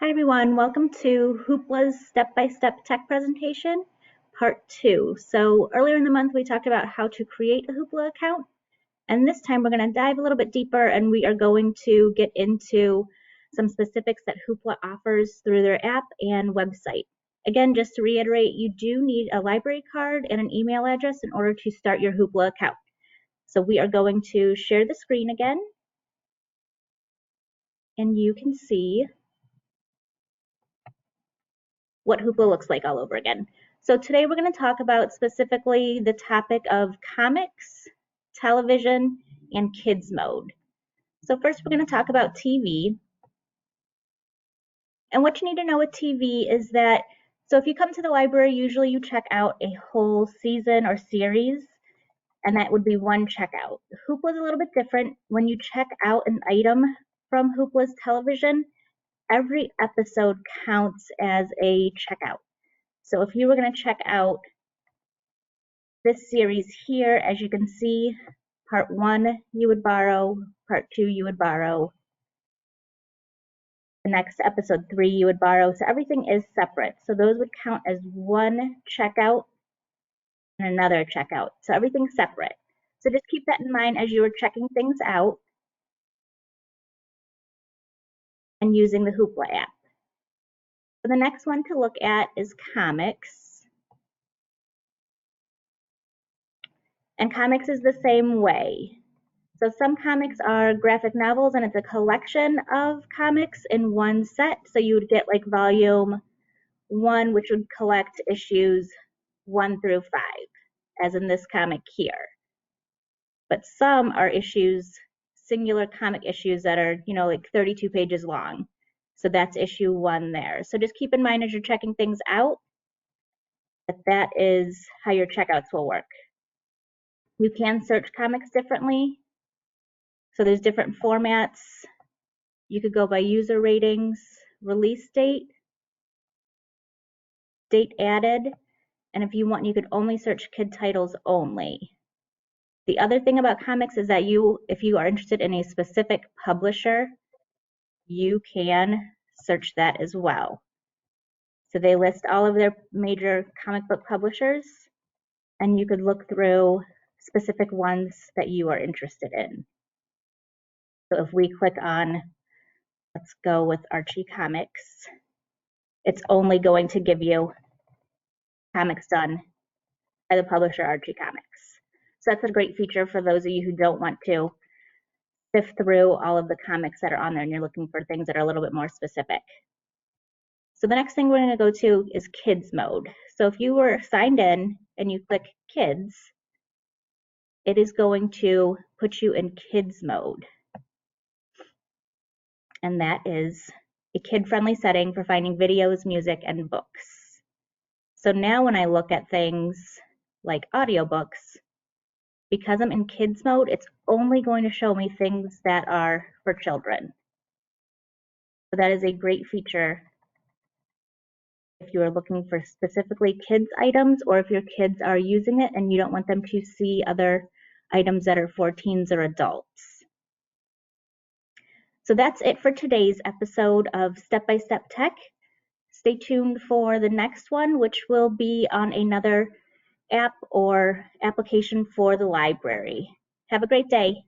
Hi everyone, welcome to Hoopla's step-by-step tech presentation, part 2. So earlier in the month we talked about how to create a Hoopla account, and this time we're going to dive a little bit deeper and we are going to get into some specifics that Hoopla offers through their app and website. Again, just to reiterate, you do need a library card and an email address in order to start your Hoopla account. So we are going to share the screen again, and you can see what Hoopla looks like all over again. So today we're going to talk about specifically the topic of comics, television, and kids mode. So first we're going to talk about TV. And what you need to know with TV is that, so if you come to the library, usually you check out a whole season or series, and that would be one checkout. Hoopla is a little bit different. When you check out an item from Hoopla's television, every episode counts as a checkout. So if you were going to check out this series here, as you can see, part 1 you would borrow, part 2 you would borrow, the next episode 3 you would borrow. So everything is separate. So those would count as one checkout and another checkout. So everything's separate. So just keep that in mind as you are checking things out and using the Hoopla app. So the next one to look at is comics. And comics is the same way. So some comics are graphic novels, and it's a collection of comics in one set. So you would get like volume 1, which would collect issues 1 through 5, as in this comic here. But some are issues, singular comic issues that are, like 32 pages long. So that's issue 1 there. So just keep in mind as you're checking things out that is how your checkouts will work. You can search comics differently. So there's different formats. You could go by user ratings, release date, date added, and if you want, you could only search kid titles only. The other thing about comics is that if you are interested in a specific publisher, you can search that as well. So they list all of their major comic book publishers, and you could look through specific ones that you are interested in. So if we click on, let's go with Archie Comics, it's only going to give you comics done by the publisher Archie Comics. So that's a great feature for those of you who don't want to sift through all of the comics that are on there and you're looking for things that are a little bit more specific. So the next thing we're going to go to is kids mode. So if you were signed in and you click kids, it is going to put you in kids mode. And that is a kid-friendly setting for finding videos, music, and books. So now when I look at things like audiobooks, because I'm in kids mode, it's only going to show me things that are for children. So that is a great feature if you are looking for specifically kids items, or if your kids are using it and you don't want them to see other items that are for teens or adults. So that's it for today's episode of Step by Step Tech. Stay tuned for the next one, which will be on another app or application for the library. Have a great day.